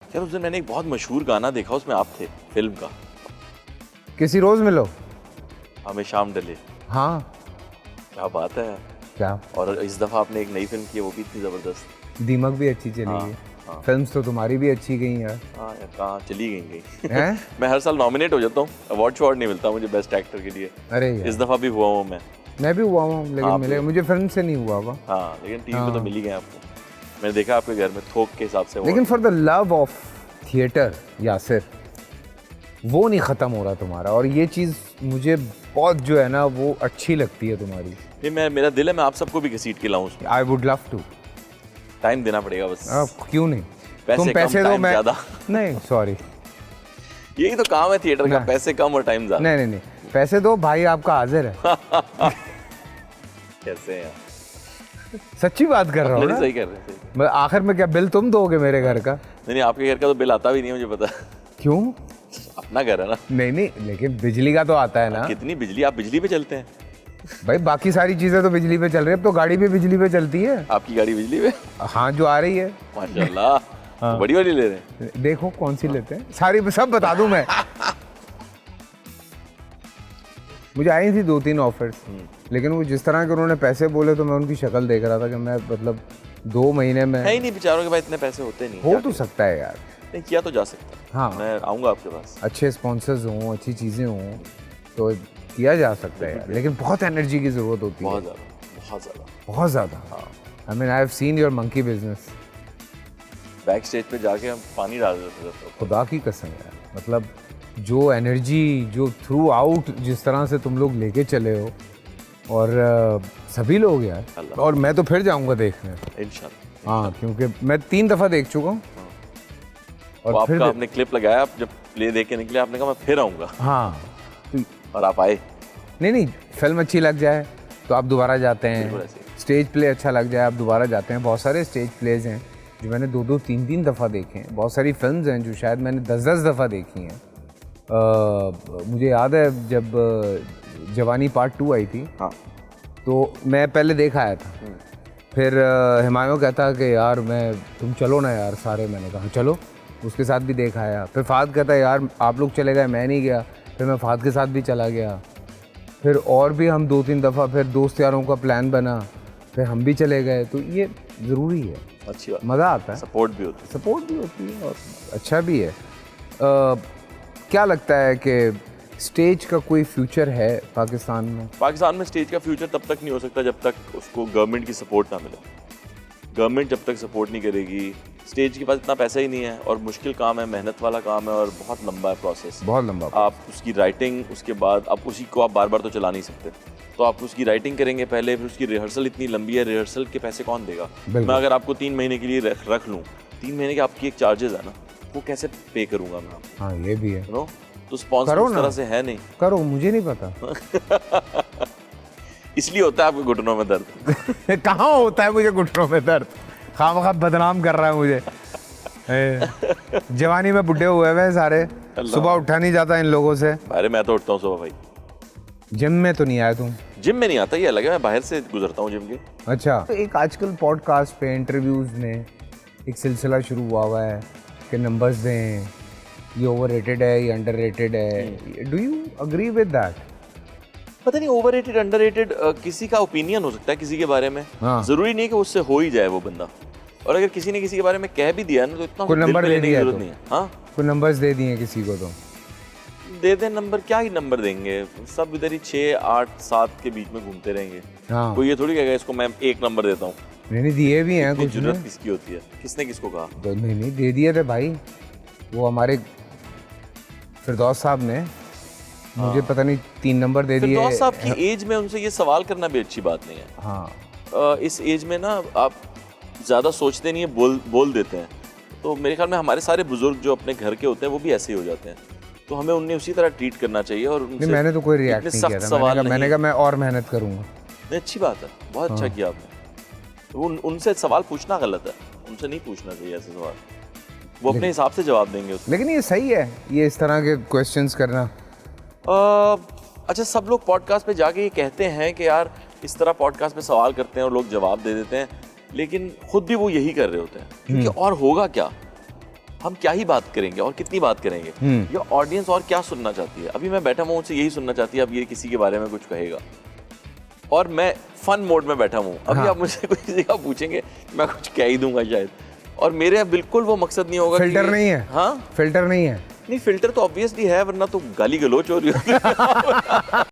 यार उस दिन मैंने एक बहुत मशहूर गाना देखा, उसमें आप थे, फिल्म का। किसी रोज मिलो। हमें शाम डले। हाँ क्या बात है यार। क्या, और इस दफ़ा आपने एक नई फिल्म की है, वो भी इतनी ज़बरदस्त। दीमक भी अच्छी चली है। हाँ। फिल्म्स तो तुम्हारी भी अच्छी गई यार। हाँ यार, कहाँ चली गई हैं? मैं हर साल नॉमिनेट हो जाता हूँ, अवार्ड शवार्ड नहीं मिलता मुझे बेस्ट एक्टर के लिए। अरे यार, इस दफ़ा भी हुआ हूँ मैं भी हुआ हूँ लेकिन आप मिले, मुझे फिल्म से नहीं हुआ हुआ। हाँ, लेकिन टीवी पे तो मिल ही गए आपको। मैंने देखा आपके घर में थोक के हिसाब से। लेकिन for the love of theatre Yasir, वो नहीं ख़त्म हो रहा तुम्हारा, और ये चीज़ मुझे बहुत जो है ना वो अच्छी लगती है तुम्हारी। ये मेरा दिल है, मैं आप सबको भी घसीट के लाऊं उसमें। I would love to. Time देना पड़ेगा बस। क्यों नहीं, पैसे तुम पैसे कम, दो, टाइम मैं ज़्यादा। नहीं, सॉरी, यही तो काम है थिएटर का, पैसे कम और टाइम ज़्यादा। नहीं, पैसे दो, भाई आपका हाजिर है। कैसे हैं? सच्ची बात कर रहा हूँ ना, सही कर रहे हैं, सही। मैं आखिर में क्या बिल तुम दोगे मेरे घर का? नहीं, आपके घर का तो बिल आता भी नहीं है, मुझे पता। क्यों? अपना घर है ना। नहीं, लेकिन बिजली का तो आता है ना। कितनी बिजली, आप बिजली पे चलते हैं? भाई बाकी सारी चीजें तो बिजली पे चल रही है, अब तो गाड़ी भी बिजली पे चलती है। आपकी गाड़ी बिजली पे? हाँ, जो आ रही है। माशाल्लाह। हाँ। बड़ी वाली ले रहे हैं? देखो कौन सी लेते हैं, सारी सब बता दूं मैं। मुझे आई थी 2-3 ऑफर्स, लेकिन वो जिस तरह के उन्होंने पैसे बोले तो मैं उनकी शक्ल देख रहा था कि मैं मतलब 2 महीने में है ही नहीं बेचारों के पास इतने पैसे होते नहीं। हो तो सकता है यार, नहीं किया तो जा सकता है। हाँ, मैं आऊँगा आपके पास। अच्छे स्पॉन्सर्स हों, अच्छी चीज़ें हों तो किया जा सकता है यार, लेकिन बहुत एनर्जी की ज़रूरत होती है। बहुत ज़्यादा, बहुत ज़्यादा, बहुत ज़्यादा। I mean I have seen your monkey business. Back stage पे जाके हम पानी डाल देते थे। खुदा की कसम यार, मतलब जो एनर्जी जो थ्रू आउट जिस तरह से तुम लोग लेके चले हो, और सभी लोग यार, और मैं तो फिर जाऊंगा देखने इंशाल्लाह। हाँ, क्योंकि मैं 3 दफ़ा देख चुका हूँ। और फिर आपने क्लिप लगाया, आप जब प्ले देख के निकले आपने कहा मैं फिर आऊँगा। हाँ, और आप आए। नहीं, फिल्म अच्छी लग जाए तो आप दोबारा जाते हैं, स्टेज प्ले अच्छा लग जाए आप दोबारा जाते हैं। बहुत सारे स्टेज प्लेज हैं जो मैंने 2-2, 3-3 दफ़ा देखे हैं। बहुत सारी फिल्म्स हैं जो शायद मैंने 10-10 दफ़ा देखी हैं। मुझे याद है जब जवानी पार्ट 2 आई थी, हाँ, तो मैं पहले देख आया था। फिर हिमायू कहता कि यार तुम चलो ना यार सारे, मैंने कहा चलो, उसके साथ भी देख आया। फिर फाद कहता यार आप लोग चले गए, मैं नहीं गया। फिर मैं फाद के साथ भी चला गया। फिर और भी हम 2-3 दफ़ा, फिर दोस्त यारों का प्लान बना, फिर हम भी चले गए। तो ये ज़रूरी है, अच्छी बात, मज़ा आता है, सपोर्ट भी होती है और अच्छा भी है। क्या लगता है कि स्टेज का कोई फ्यूचर है पाकिस्तान में? पाकिस्तान में स्टेज का फ्यूचर तब तक नहीं हो सकता जब तक उसको गवर्नमेंट की सपोर्ट ना मिले। गवर्नमेंट जब तक सपोर्ट नहीं करेगी, स्टेज के पास इतना पैसा ही नहीं है, और मुश्किल काम है, मेहनत वाला काम है, और बहुत लंबा है प्रोसेस, बहुत लंबा। आप उसकी राइटिंग, उसके बाद आप उसी को आप बार बार तो चला नहीं सकते, तो आप उसकी राइटिंग करेंगे पहले, फिर उसकी रिहर्सल इतनी लंबी है, रिहर्सल के पैसे कौन देगा? मैं अगर आपको 3 महीने के लिए रख लूँ, 3 महीने के आपकी एक चार्जेस है ना, वो कैसे पे करूँगा मैं आपको? हाँ, ये भी है। नो, तो स्पॉन्सर उस तरह से है नहीं। करो, मुझे नहीं पता। इसलिए होता है आपके घुटनों में दर्द। कहाँ होता है मुझे घुटनों में दर्द? खामखा बदनाम कर रहा है मुझे। जवानी में बुढ़े हुए हैं सारे, सुबह उठा नहीं जाता इन लोगों से। अरे मैं तो उठता हूँ सुबह भाई। जिम में तो नहीं आया तुम? जिम में नहीं आता, ये अलग है, मैं बाहर से गुजरता हूँ जिम के। अच्छा, तो एक आजकल पॉडकास्ट पे इंटरव्यूज में एक सिलसिला शुरू हुआ है कि नंबर्स दें, ये ओवररेटेड है, ये अंडररेटेड है। Do you agree with that? पता नहीं, ओवररेटेड अंडररेटेड किसी का ओपिनियन हो सकता है किसी के बारे में। हाँ। जरूरी नहीं कि उससे हो ही जाए वो बंदा, और अगर किसी ने किसी के बारे में कह भी दिया ना तो इतना कोई नंबर लेने की जरूरत तो नहीं है। हाँ, कोई नंबर्स दे दिए किसी को तो दे दे नंबर, क्या ही नंबर देंगे, सब इधर ही 6, 8, 7 के बीच में घूमते रहेंगे। हाँ, कोई ये थोड़ी कहेगा इसको मैं 1 नंबर देता हूँ। नहीं दिए भी हैं कुछ। जरूरत किसकी होती है? किसने किसको कहा? तो नहीं दे दिए थे भाई, वो हमारे फिरदौस साहब ने मुझे पता नहीं 3 नंबर दे दिए। फिरदौस साहब की एज में उनसे ये सवाल करना भी अच्छी बात नहीं है। हाँ, इस एज में ना आप ज़्यादा सोचते नहीं है, बोल देते हैं। तो मेरे ख्याल में हमारे सारे बुजुर्ग जो अपने घर के होते हैं वो भी ऐसे ही हो जाते हैं, तो हमें उन्हें उसी तरह ट्रीट करना चाहिए। और नहीं, मैंने तो कोई रिएक्ट नहीं किया था। मैंने कहा मैं और मेहनत करूँगा। नहीं, अच्छी बात है, बहुत अच्छा किया आपने। तो उनसे सवाल पूछना गलत है, उनसे नहीं पूछना चाहिए ऐसे सवाल, वो अपने हिसाब से जवाब देंगे उसको। लेकिन ये सही है, ये इस तरह के क्वेश्चंस करना। अच्छा, सब लोग पॉडकास्ट पे जाके ये कहते हैं कि यार इस तरह पॉडकास्ट पे सवाल करते हैं और लोग जवाब दे देते हैं, लेकिन खुद भी वो यही कर रहे होते हैं, क्योंकि और होगा क्या? हम क्या ही बात करेंगे और कितनी बात करेंगे, या ऑडियंस और क्या सुनना चाहती है। अभी मैं बैठा हूँ, मुझसे यही सुनना चाहती है, अब ये किसी के बारे में कुछ कहेगा और मैं फन मोड में बैठा हूँ। अभी आप मुझसे कोई किसी का पूछेंगे, मैं कुछ कह ही दूंगा शायद, और मेरे बिल्कुल वो मकसद नहीं होगा। फिल्टर नहीं है। हाँ, फिल्टर नहीं है। नहीं, फिल्टर तो ऑब्वियसली है, वरना तो गाली गलोच हो रही होती है।